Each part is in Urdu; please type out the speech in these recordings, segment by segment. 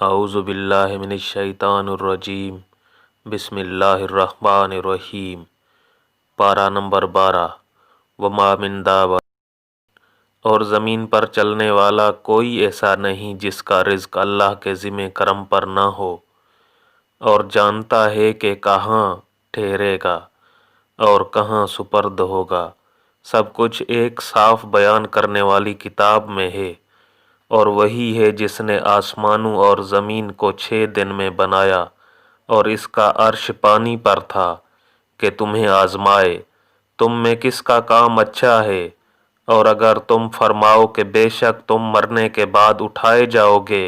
اعوذ باللہ من الشیطان الرجیم بسم اللہ الرحمن الرحیم۔ پارہ نمبر 12۔ وما من دابۃ، اور زمین پر چلنے والا کوئی ایسا نہیں جس کا رزق اللہ کے ذمہ کرم پر نہ ہو، اور جانتا ہے کہ کہاں ٹھہرے گا اور کہاں سپرد ہوگا۔ سب کچھ ایک صاف بیان کرنے والی کتاب میں ہے، اور وہی ہے جس نے آسمانوں اور زمین کو 6 دن میں بنایا، اور اس کا عرش پانی پر تھا کہ تمہیں آزمائے تم میں کس کا کام اچھا ہے۔ اور اگر تم فرماؤ کہ بے شک تم مرنے کے بعد اٹھائے جاؤ گے،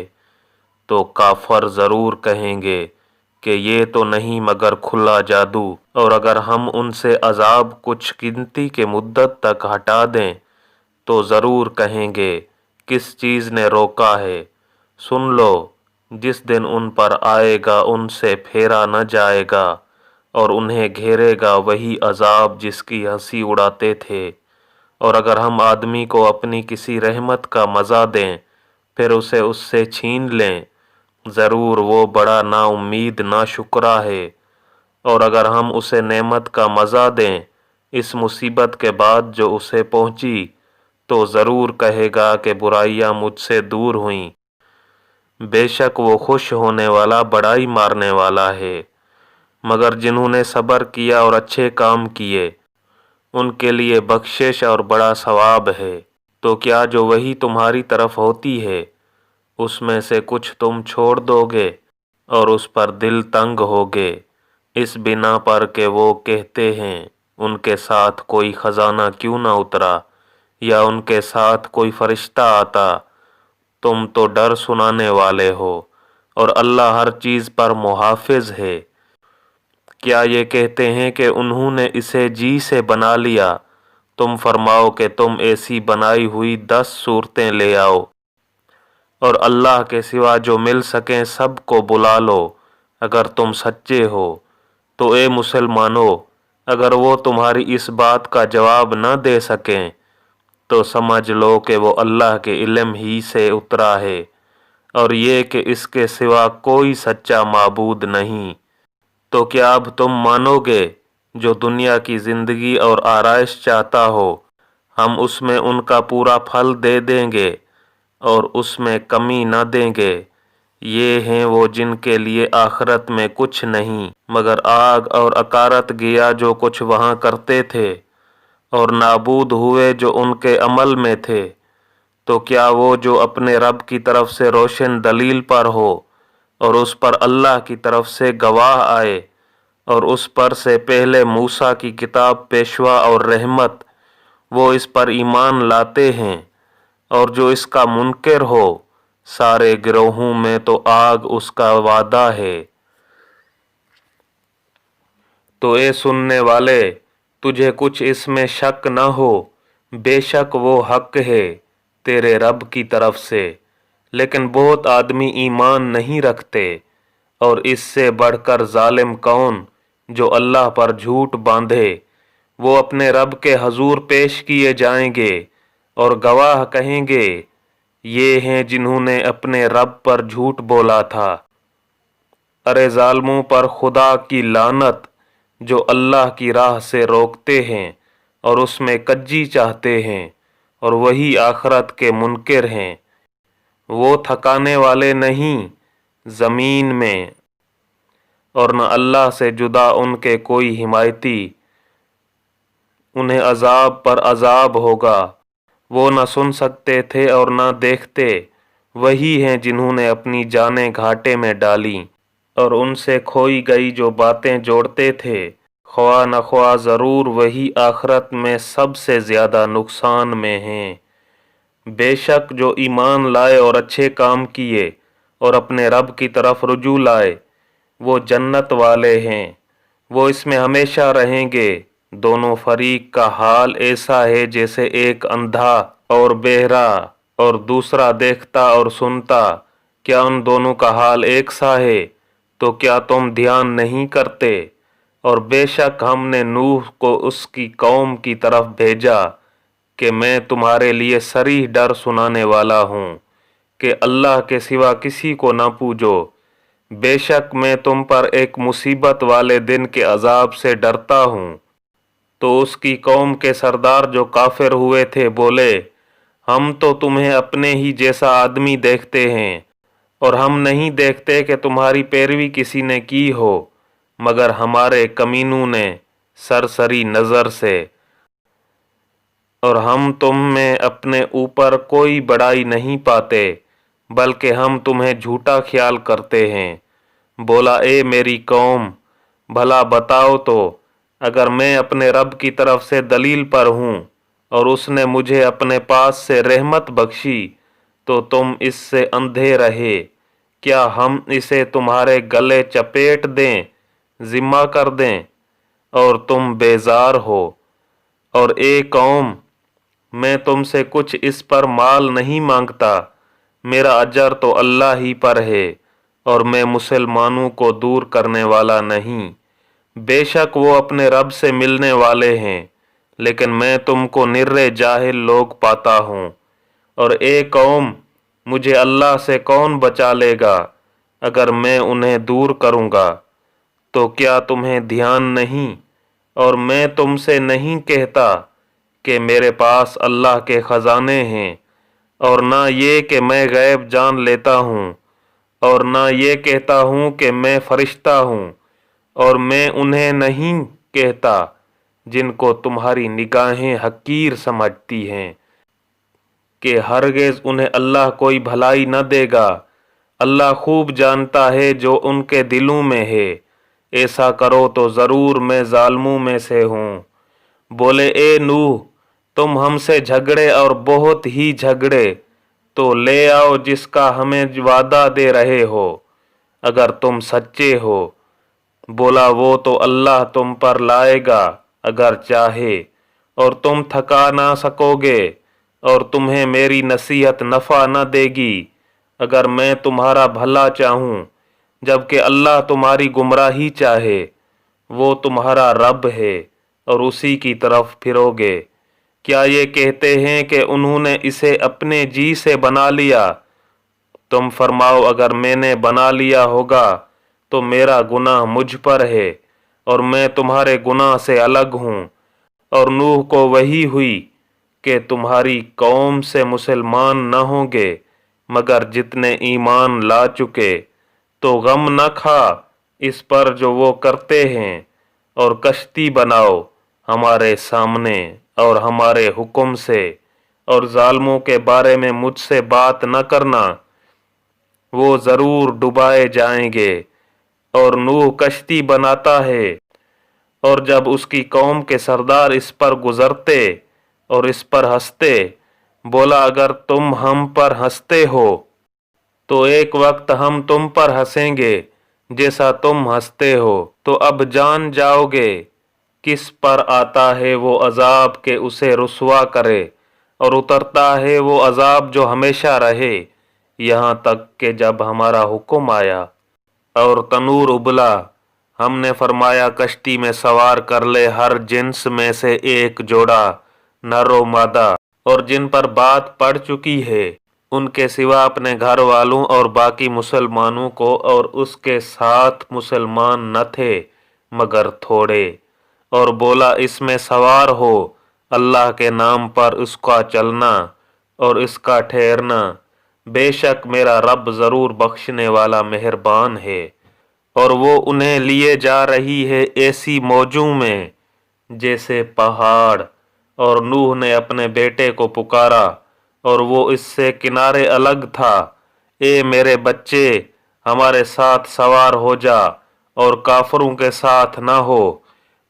تو کافر ضرور کہیں گے کہ یہ تو نہیں مگر کھلا جادو۔ اور اگر ہم ان سے عذاب کچھ گنتی کے مدت تک ہٹا دیں تو ضرور کہیں گے کس چیز نے روکا ہے۔ سن لو، جس دن ان پر آئے گا ان سے پھیرا نہ جائے گا، اور انہیں گھیرے گا وہی عذاب جس کی ہنسی اڑاتے تھے۔ اور اگر ہم آدمی کو اپنی کسی رحمت کا مزہ دیں پھر اسے اس سے چھین لیں، ضرور وہ بڑا نا امید نا شکرا ہے۔ اور اگر ہم اسے نعمت کا مزہ دیں اس مصیبت کے بعد جو اسے پہنچی، تو ضرور کہے گا کہ برائیاں مجھ سے دور ہوئیں۔ بے شک وہ خوش ہونے والا بڑائی مارنے والا ہے۔ مگر جنہوں نے صبر کیا اور اچھے کام کیے ان کے لیے بخشش اور بڑا ثواب ہے۔ تو کیا جو وحی تمہاری طرف ہوتی ہے اس میں سے کچھ تم چھوڑ دو گے اور اس پر دل تنگ ہوگے، اس بنا پر کہ وہ کہتے ہیں ان کے ساتھ کوئی خزانہ کیوں نہ اترا یا ان کے ساتھ کوئی فرشتہ آتا۔ تم تو ڈر سنانے والے ہو اور اللہ ہر چیز پر محافظ ہے۔ کیا یہ کہتے ہیں کہ انہوں نے اسے جی سے بنا لیا؟ تم فرماؤ کہ تم ایسی بنائی ہوئی 10 صورتیں لے آؤ، اور اللہ کے سوا جو مل سکیں سب کو بلا لو اگر تم سچے ہو۔ تو اے مسلمانو، اگر وہ تمہاری اس بات کا جواب نہ دے سکیں تو سمجھ لو کہ وہ اللہ کے علم ہی سے اترا ہے، اور یہ کہ اس کے سوا کوئی سچا معبود نہیں۔ تو کیا اب تم مانو گے جو دنیا کی زندگی اور آرائش چاہتا ہو، ہم اس میں ان کا پورا پھل دے دیں گے اور اس میں کمی نہ دیں گے۔ یہ ہیں وہ جن کے لیے آخرت میں کچھ نہیں مگر آگ اور اکارت گیا جو کچھ وہاں کرتے تھے، اور نابود ہوئے جو ان کے عمل میں تھے۔ تو کیا وہ جو اپنے رب کی طرف سے روشن دلیل پر ہو اور اس پر اللہ کی طرف سے گواہ آئے، اور اس پر سے پہلے موسیٰ کی کتاب پیشوا اور رحمت، وہ اس پر ایمان لاتے ہیں، اور جو اس کا منکر ہو سارے گروہوں میں تو آگ اس کا وعدہ ہے۔ تو اے سننے والے، تجھے کچھ اس میں شک نہ ہو، بے شک وہ حق ہے تیرے رب کی طرف سے، لیکن بہت آدمی ایمان نہیں رکھتے۔ اور اس سے بڑھ کر ظالم کون جو اللہ پر جھوٹ باندھے؟ وہ اپنے رب کے حضور پیش کیے جائیں گے اور گواہ کہیں گے یہ ہیں جنہوں نے اپنے رب پر جھوٹ بولا تھا۔ ارے ظالموں پر خدا کی لعنت جو اللہ کی راہ سے روکتے ہیں اور اس میں کجی چاہتے ہیں، اور وہی آخرت کے منکر ہیں۔ وہ تھکانے والے نہیں زمین میں، اور نہ اللہ سے جدا ان کے کوئی حمایتی۔ انہیں عذاب پر عذاب ہوگا، وہ نہ سن سکتے تھے اور نہ دیکھتے۔ وہی ہیں جنہوں نے اپنی جانیں گھاٹے میں ڈالیں، اور ان سے کھوئی گئی جو باتیں جوڑتے تھے۔ خواہ نہ خواہ ضرور وہی آخرت میں سب سے زیادہ نقصان میں ہیں۔ بے شک جو ایمان لائے اور اچھے کام کیے اور اپنے رب کی طرف رجوع لائے، وہ جنت والے ہیں، وہ اس میں ہمیشہ رہیں گے۔ دونوں فریق کا حال ایسا ہے جیسے ایک اندھا اور بہرا اور دوسرا دیکھتا اور سنتا۔ کیا ان دونوں کا حال ایک سا ہے؟ تو کیا تم دھیان نہیں کرتے؟ اور بے شک ہم نے نوح کو اس کی قوم کی طرف بھیجا کہ میں تمہارے لیے صریح ڈر سنانے والا ہوں کہ اللہ کے سوا کسی کو نہ پوجو، بے شک میں تم پر ایک مصیبت والے دن کے عذاب سے ڈرتا ہوں۔ تو اس کی قوم کے سردار جو کافر ہوئے تھے بولے، ہم تو تمہیں اپنے ہی جیسا آدمی دیکھتے ہیں، اور ہم نہیں دیکھتے کہ تمہاری پیروی کسی نے کی ہو مگر ہمارے کمینوں نے سرسری نظر سے، اور ہم تم میں اپنے اوپر کوئی بڑائی نہیں پاتے بلکہ ہم تمہیں جھوٹا خیال کرتے ہیں۔ بولا، اے میری قوم، بھلا بتاؤ تو، اگر میں اپنے رب کی طرف سے دلیل پر ہوں اور اس نے مجھے اپنے پاس سے رحمت بخشی تو تم اس سے اندھے رہے، کیا ہم اسے تمہارے گلے چپیٹ دیں، ذمہ کر دیں، اور تم بیزار ہو؟ اور اے قوم، میں تم سے کچھ اس پر مال نہیں مانگتا، میرا اجر تو اللہ ہی پر ہے، اور میں مسلمانوں کو دور کرنے والا نہیں۔ بے شک وہ اپنے رب سے ملنے والے ہیں، لیکن میں تم کو نرے جاہل لوگ پاتا ہوں۔ اور اے قوم، مجھے اللہ سے کون بچا لے گا اگر میں انہیں دور کروں گا؟ تو کیا تمہیں دھیان نہیں، اور میں تم سے نہیں کہتا کہ میرے پاس اللہ کے خزانے ہیں، اور نہ یہ کہ میں غیب جان لیتا ہوں، اور نہ یہ کہتا ہوں کہ میں فرشتہ ہوں، اور میں انہیں نہیں کہتا جن کو تمہاری نگاہیں حقیر سمجھتی ہیں کہ ہرگز انہیں اللہ کوئی بھلائی نہ دے گا۔ اللہ خوب جانتا ہے جو ان کے دلوں میں ہے، ایسا کرو تو ضرور میں ظالموں میں سے ہوں۔ بولے، اے نوح، تم ہم سے جھگڑے اور بہت ہی جھگڑے، تو لے آؤ جس کا ہمیں وعدہ دے رہے ہو اگر تم سچے ہو۔ بولا، وہ تو اللہ تم پر لائے گا اگر چاہے، اور تم تھکا نہ سکو گے، اور تمہیں میری نصیحت نفع نہ دے گی اگر میں تمہارا بھلا چاہوں، جبکہ اللہ تمہاری گمراہی چاہے۔ وہ تمہارا رب ہے اور اسی کی طرف پھرو گے۔ کیا یہ کہتے ہیں کہ انہوں نے اسے اپنے جی سے بنا لیا؟ تم فرماؤ، اگر میں نے بنا لیا ہوگا تو میرا گناہ مجھ پر ہے، اور میں تمہارے گناہ سے الگ ہوں۔ اور نوح کو وحی ہوئی کہ تمہاری قوم سے مسلمان نہ ہوں گے مگر جتنے ایمان لا چکے، تو غم نہ کھا اس پر جو وہ کرتے ہیں، اور کشتی بناؤ ہمارے سامنے اور ہمارے حکم سے، اور ظالموں کے بارے میں مجھ سے بات نہ کرنا، وہ ضرور ڈبائے جائیں گے۔ اور نوح کشتی بناتا ہے، اور جب اس کی قوم کے سردار اس پر گزرتے اور اس پر ہنستے، بولا، اگر تم ہم پر ہنستے ہو تو ایک وقت ہم تم پر ہنسیں گے جیسا تم ہنستے ہو، تو اب جان جاؤ گے کس پر آتا ہے وہ عذاب کہ اسے رسوا کرے، اور اترتا ہے وہ عذاب جو ہمیشہ رہے، یہاں تک کہ جب ہمارا حکم آیا اور تنور ابلا، ہم نے فرمایا کشتی میں سوار کر لے ہر جنس میں سے ایک جوڑا، نر و مادہ، اور جن پر بات پڑ چکی ہے ان کے سوا اپنے گھر والوں اور باقی مسلمانوں کو، اور اس کے ساتھ مسلمان نہ تھے مگر تھوڑے۔ اور بولا، اس میں سوار ہو، اللہ کے نام پر اس کا چلنا اور اس کا ٹھہرنا، بے شک میرا رب ضرور بخشنے والا مہربان ہے۔ اور وہ انہیں لیے جا رہی ہے ایسی موجوں میں جیسے پہاڑ، اور نوح نے اپنے بیٹے کو پکارا اور وہ اس سے کنارے الگ تھا، اے میرے بچے، ہمارے ساتھ سوار ہو جا اور کافروں کے ساتھ نہ ہو۔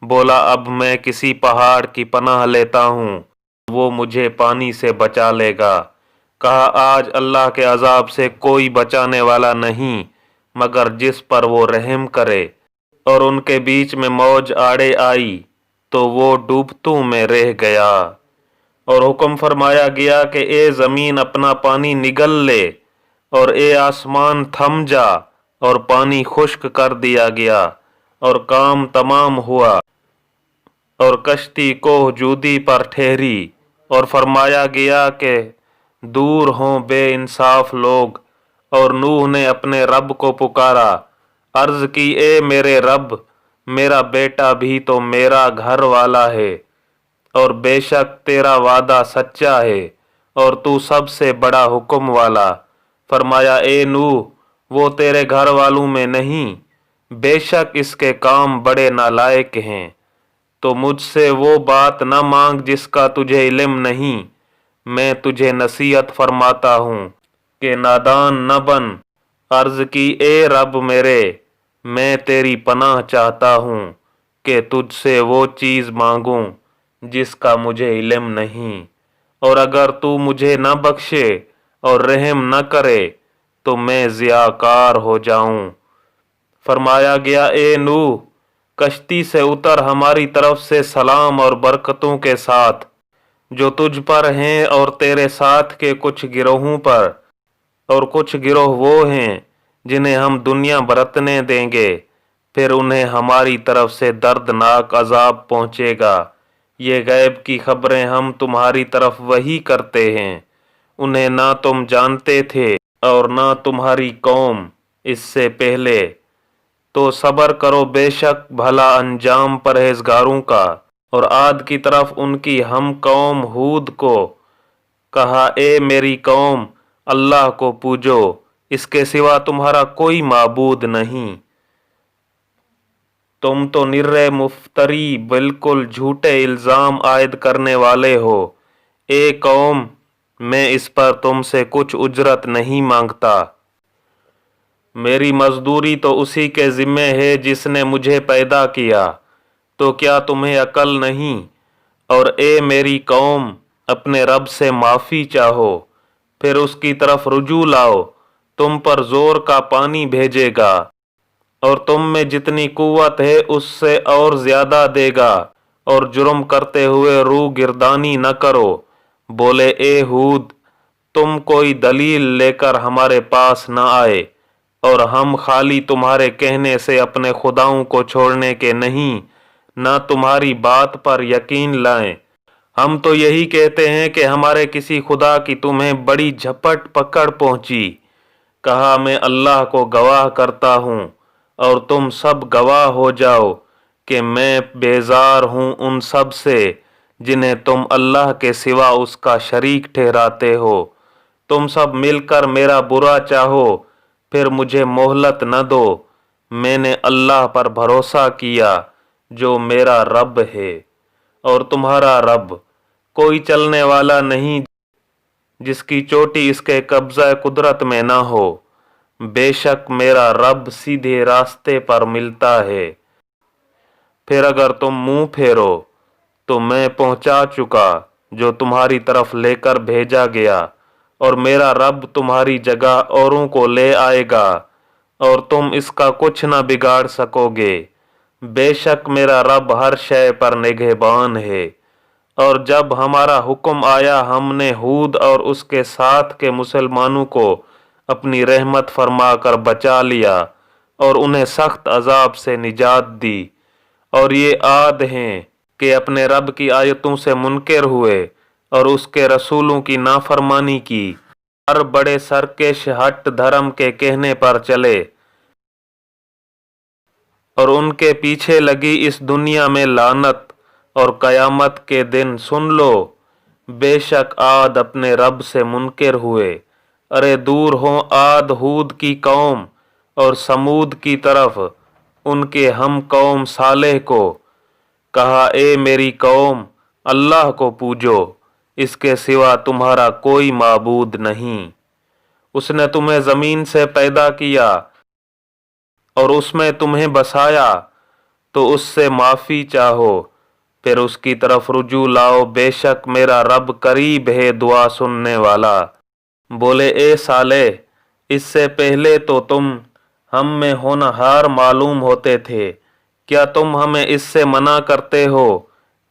بولا، اب میں کسی پہاڑ کی پناہ لیتا ہوں، وہ مجھے پانی سے بچا لے گا۔ کہا، آج اللہ کے عذاب سے کوئی بچانے والا نہیں مگر جس پر وہ رحم کرے۔ اور ان کے بیچ میں موج آڑے آئی تو وہ ڈوبتوں میں رہ گیا۔ اور حکم فرمایا گیا کہ اے زمین اپنا پانی نگل لے، اور اے آسمان تھم جا، اور پانی خشک کر دیا گیا، اور کام تمام ہوا، اور کشتی کوہ جودی پر ٹھہری۔ اور فرمایا گیا کہ دور ہوں بے انصاف لوگ۔ اور نوح نے اپنے رب کو پکارا، عرض کی اے میرے رب، میرا بیٹا بھی تو میرا گھر والا ہے، اور بے شک تیرا وعدہ سچا ہے، اور تو سب سے بڑا حکم والا۔ فرمایا اے نوح، وہ تیرے گھر والوں میں نہیں، بے شک اس کے کام بڑے نالائق ہیں، تو مجھ سے وہ بات نہ مانگ جس کا تجھے علم نہیں۔ میں تجھے نصیحت فرماتا ہوں کہ نادان نہ بن۔ عرض کی اے رب میرے، میں تیری پناہ چاہتا ہوں کہ تجھ سے وہ چیز مانگوں جس کا مجھے علم نہیں، اور اگر تو مجھے نہ بخشے اور رحم نہ کرے تو میں ضیاءکار ہو جاؤں۔ فرمایا گیا اے نوح، کشتی سے اتر ہماری طرف سے سلام اور برکتوں کے ساتھ، جو تجھ پر ہیں اور تیرے ساتھ کے کچھ گروہوں پر، اور کچھ گروہ وہ ہیں جنہیں ہم دنیا برتنے دیں گے، پھر انہیں ہماری طرف سے دردناک عذاب پہنچے گا۔ یہ غیب کی خبریں ہم تمہاری طرف وحی کرتے ہیں، انہیں نہ تم جانتے تھے اور نہ تمہاری قوم اس سے پہلے، تو صبر کرو، بے شک بھلا انجام پرہیزگاروں کا۔ اور عاد کی طرف ان کی ہم قوم ہود کو کہا، اے میری قوم، اللہ کو پوجو، اس کے سوا تمہارا کوئی معبود نہیں، تم تو نرے مفتری، بالکل جھوٹے الزام عائد کرنے والے ہو۔ اے قوم، میں اس پر تم سے کچھ اجرت نہیں مانگتا، میری مزدوری تو اسی کے ذمے ہے جس نے مجھے پیدا کیا، تو کیا تمہیں عقل نہیں؟ اور اے میری قوم، اپنے رب سے معافی چاہو، پھر اس کی طرف رجوع لاؤ، تم پر زور کا پانی بھیجے گا، اور تم میں جتنی قوت ہے اس سے اور زیادہ دے گا، اور جرم کرتے ہوئے روح گردانی نہ کرو۔ بولے اے ہود، تم کوئی دلیل لے کر ہمارے پاس نہ آئے، اور ہم خالی تمہارے کہنے سے اپنے خداؤں کو چھوڑنے کے نہیں، نہ تمہاری بات پر یقین لائیں۔ ہم تو یہی کہتے ہیں کہ ہمارے کسی خدا کی تمہیں بڑی جھپٹ پکڑ پہنچی۔ کہا میں اللہ کو گواہ کرتا ہوں اور تم سب گواہ ہو جاؤ کہ میں بیزار ہوں ان سب سے جنہیں تم اللہ کے سوا اس کا شریک ٹھہراتے ہو۔ تم سب مل کر میرا برا چاہو، پھر مجھے مہلت نہ دو۔ میں نے اللہ پر بھروسہ کیا جو میرا رب ہے اور تمہارا رب، کوئی چلنے والا نہیں جس کی چوٹی اس کے قبضہ قدرت میں نہ ہو۔ بے شک میرا رب سیدھے راستے پر ملتا ہے۔ پھر اگر تم منہ پھیرو تو میں پہنچا چکا جو تمہاری طرف لے کر بھیجا گیا، اور میرا رب تمہاری جگہ اوروں کو لے آئے گا، اور تم اس کا کچھ نہ بگاڑ سکو گے۔ بے شک میرا رب ہر شے پر نگہبان ہے۔ اور جب ہمارا حکم آیا ہم نے ہود اور اس کے ساتھ کے مسلمانوں کو اپنی رحمت فرما کر بچا لیا اور انہیں سخت عذاب سے نجات دی۔ اور یہ عاد ہیں کہ اپنے رب کی آیتوں سے منکر ہوئے اور اس کے رسولوں کی نافرمانی کی، ہر بڑے سرکش ہٹ دھرم کے کہنے پر چلے، اور ان کے پیچھے لگی اس دنیا میں لعنت، اور قیامت کے دن سن لو، بے شک عاد اپنے رب سے منکر ہوئے۔ ارے دور ہوں عاد ہود کی قوم اور سمود کی طرف ان کے ہم قوم صالح کو۔ کہا اے میری قوم، اللہ کو پوجو، اس کے سوا تمہارا کوئی معبود نہیں۔ اس نے تمہیں زمین سے پیدا کیا اور اس میں تمہیں بسایا، تو اس سے معافی چاہو، پھر اس کی طرف رجوع لاؤ، بے شک میرا رب قریب ہے دعا سننے والا۔ بولے اے صالح، اس سے پہلے تو تم ہم میں ہونہار معلوم ہوتے تھے، کیا تم ہمیں اس سے منع کرتے ہو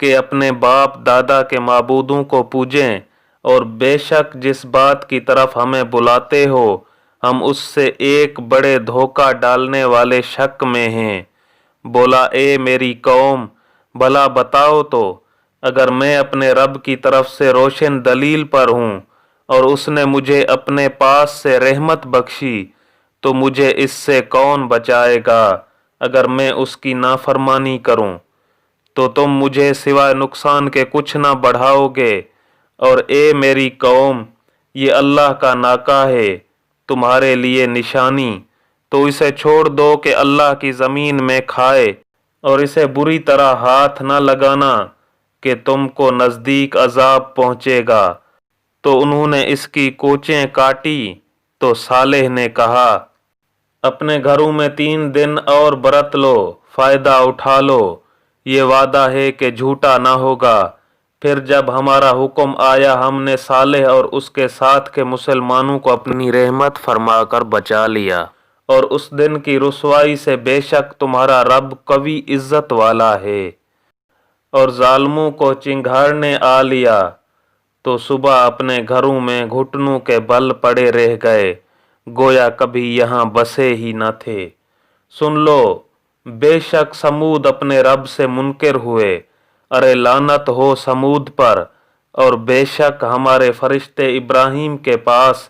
کہ اپنے باپ دادا کے معبودوں کو پوجیں؟ اور بے شک جس بات کی طرف ہمیں بلاتے ہو ہم اس سے ایک بڑے دھوکہ ڈالنے والے شک میں ہیں۔ بولا اے میری قوم، بھلا بتاؤ تو، اگر میں اپنے رب کی طرف سے روشن دلیل پر ہوں اور اس نے مجھے اپنے پاس سے رحمت بخشی تو مجھے اس سے کون بچائے گا اگر میں اس کی نافرمانی کروں؟ تو تم مجھے سوائے نقصان کے کچھ نہ بڑھاؤ گے۔ اور اے میری قوم، یہ اللہ کا ناکہ ہے تمہارے لیے نشانی، تو اسے چھوڑ دو کہ اللہ کی زمین میں کھائے، اور اسے بری طرح ہاتھ نہ لگانا کہ تم کو نزدیک عذاب پہنچے گا۔ تو انہوں نے اس کی کوچیں کاٹی۔ تو صالح نے کہا، اپنے گھروں میں 3 دن اور برت لو، فائدہ اٹھا لو، یہ وعدہ ہے کہ جھوٹا نہ ہوگا۔ پھر جب ہمارا حکم آیا ہم نے صالح اور اس کے ساتھ کے مسلمانوں کو اپنی رحمت فرما کر بچا لیا۔ اور اس دن کی رسوائی سے بے شک تمہارا رب قوی عزت والا ہے۔ اور ظالموں کو چنگھاڑنے آ لیا تو صبح اپنے گھروں میں گھٹنوں کے بل پڑے رہ گئے، گویا کبھی یہاں بسے ہی نہ تھے۔ سن لو، بے شک سمود اپنے رب سے منکر ہوئے، ارے لعنت ہو سمود پر۔ اور بے شک ہمارے فرشتے ابراہیم کے پاس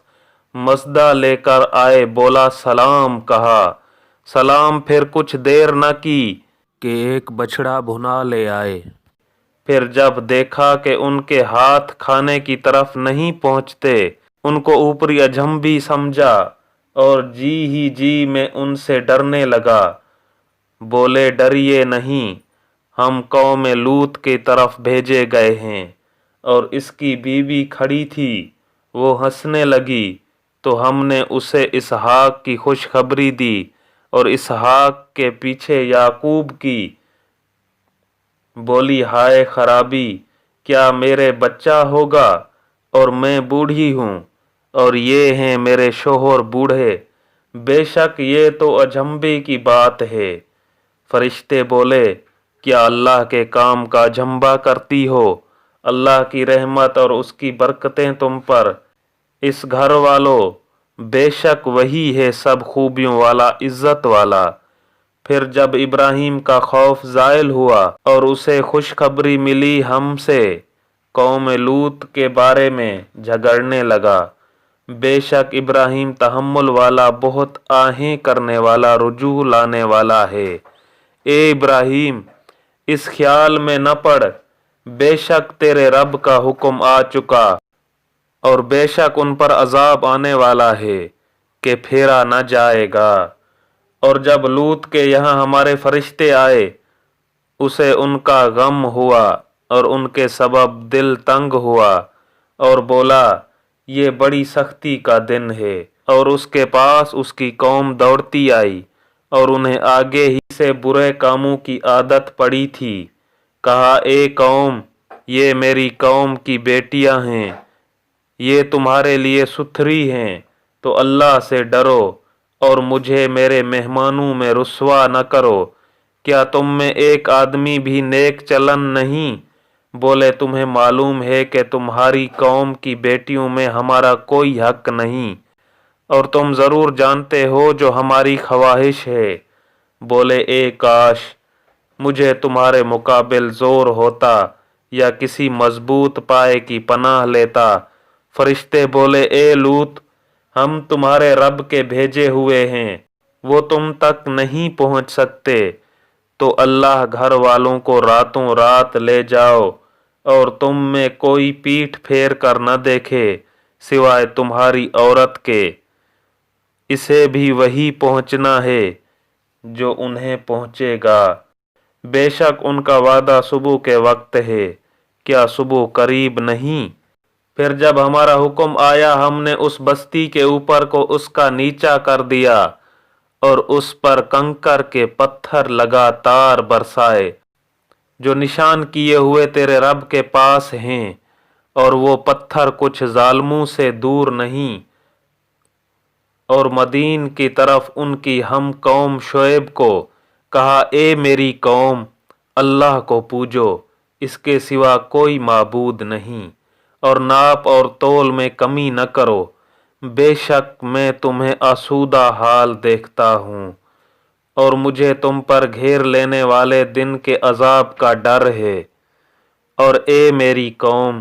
مژدہ لے کر آئے، بولا سلام کہا، سلام، پھر کچھ دیر نہ کی کہ ایک بچھڑا بھنا لے آئے۔ پھر جب دیکھا کہ ان کے ہاتھ کھانے کی طرف نہیں پہنچتے، ان کو اوپری اجنبی سمجھا اور جی ہی جی میں ان سے ڈرنے لگا۔ بولے ڈریے نہیں، ہم قوم لوط کی طرف بھیجے گئے ہیں۔ اور اس کی بیوی کھڑی تھی، وہ ہنسنے لگی تو ہم نے اسے اسحاق کی خوشخبری دی، اور اسحاق کے پیچھے یعقوب کی۔ بولی ہائے خرابی، کیا میرے بچہ ہوگا اور میں بوڑھی ہوں، اور یہ ہیں میرے شوہر بوڑھے، بے شک یہ تو اجنبی کی بات ہے۔ فرشتے بولے، کیا اللہ کے کام کا اجنبا کرتی ہو؟ اللہ کی رحمت اور اس کی برکتیں تم پر۔ اس گھر والوں، بے شک وہی ہے سب خوبیوں والا، عزت والا۔ پھر جب ابراہیم کا خوف زائل ہوا اور اسے خوشخبری ملی ہم سے، قوم لوط کے بارے میں جھگڑنے لگا۔ بے شک ابراہیم تحمل والا، بہت آہیں کرنے والا، رجوع لانے والا ہے۔ اے ابراہیم، اس خیال میں نہ پڑ، بے شک تیرے رب کا حکم آ چکا، اور بے شک ان پر عذاب آنے والا ہے کہ پھیرا نہ جائے گا۔ اور جب لوط کے یہاں ہمارے فرشتے آئے، اسے ان کا غم ہوا اور ان کے سبب دل تنگ ہوا، اور بولا یہ بڑی سختی کا دن ہے۔ اور اس کے پاس اس کی قوم دوڑتی آئی، اور انہیں آگے ہی سے برے کاموں کی عادت پڑی تھی۔ کہا، اے قوم، یہ میری قوم کی بیٹیاں ہیں، یہ تمہارے لیے ستھری ہیں، تو اللہ سے ڈرو اور مجھے میرے مہمانوں میں رسوا نہ کرو۔ کیا تم میں ایک آدمی بھی نیک چلن نہیں؟ بولے تمہیں معلوم ہے کہ تمہاری قوم کی بیٹیوں میں ہمارا کوئی حق نہیں، اور تم ضرور جانتے ہو جو ہماری خواہش ہے۔ بولے اے کاش مجھے تمہارے مقابل زور ہوتا یا کسی مضبوط پائے کی پناہ لیتا۔ فرشتے بولے، اے لوط، ہم تمہارے رب کے بھیجے ہوئے ہیں، وہ تم تک نہیں پہنچ سکتے، تو اللہ گھر والوں کو راتوں رات لے جاؤ، اور تم میں کوئی پیٹھ پھیر کر نہ دیکھے سوائے تمہاری عورت کے، اسے بھی وہی پہنچنا ہے جو انہیں پہنچے گا۔ بے شک ان کا وعدہ صبح کے وقت ہے، کیا صبح قریب نہیں؟ پھر جب ہمارا حکم آیا ہم نے اس بستی کے اوپر کو اس کا نیچا کر دیا، اور اس پر کنکر کے پتھر لگاتار برسائے، جو نشان کیے ہوئے تیرے رب کے پاس ہیں، اور وہ پتھر کچھ ظالموں سے دور نہیں۔ اور مدین کی طرف ان کی ہم قوم شعیب کو کہا، اے میری قوم، اللہ کو پوجو، اس کے سوا کوئی معبود نہیں، اور ناپ اور تول میں کمی نہ کرو، بے شک میں تمہیں آسودہ حال دیکھتا ہوں، اور مجھے تم پر گھیر لینے والے دن کے عذاب کا ڈر ہے۔ اور اے میری قوم،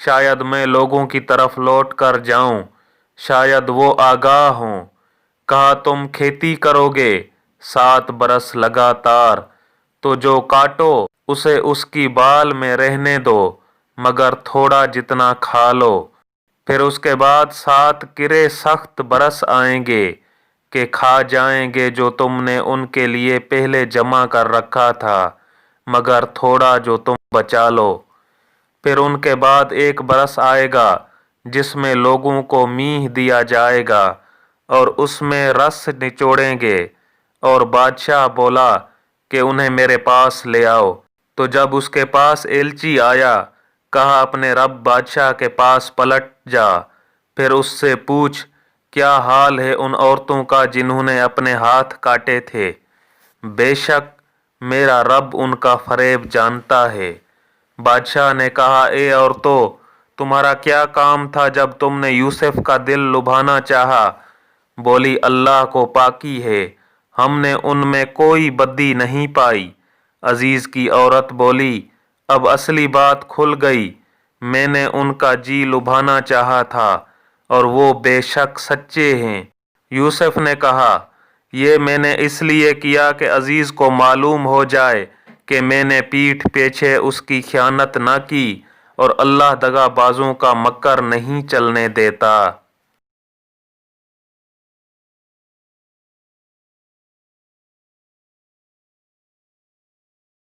شاید میں لوگوں کی طرف لوٹ کر جاؤں، شاید وہ آگاہ ہوں۔ کہا تم کھیتی کرو گے 7 برس لگاتار، تو جو کاٹو اسے اس کی بال میں رہنے دو، مگر تھوڑا جتنا کھا لو۔ پھر اس کے بعد 7 کرے سخت برس آئیں گے کہ کھا جائیں گے جو تم نے ان کے لیے پہلے جمع کر رکھا تھا، مگر تھوڑا جو تم بچا لو۔ پھر ان کے بعد 1 برس آئے گا جس میں لوگوں کو میہ دیا جائے گا اور اس میں رس نچوڑیں گے۔ اور بادشاہ بولا کہ انہیں میرے پاس لے آؤ۔ تو جب اس کے پاس ایلچی آیا، کہا اپنے رب بادشاہ کے پاس پلٹ جا، پھر اس سے پوچھ کیا حال ہے ان عورتوں کا جنہوں نے اپنے ہاتھ کاٹے تھے، بے شک میرا رب ان کا فریب جانتا ہے۔ بادشاہ نے کہا اے عورتوں، تمہارا کیا کام تھا جب تم نے یوسف کا دل لبھانا چاہا؟ بولی اللہ کو پاکی ہے، ہم نے ان میں کوئی بدی نہیں پائی۔ عزیز کی عورت بولی اب اصلی بات کھل گئی، میں نے ان کا جی لبھانا چاہا تھا اور وہ بے شک سچے ہیں۔ یوسف نے کہا یہ میں نے اس لیے کیا کہ عزیز کو معلوم ہو جائے کہ میں نے پیٹھ پیچھے اس کی خیانت نہ کی، اور اللہ دغا بازوں کا مکر نہیں چلنے دیتا۔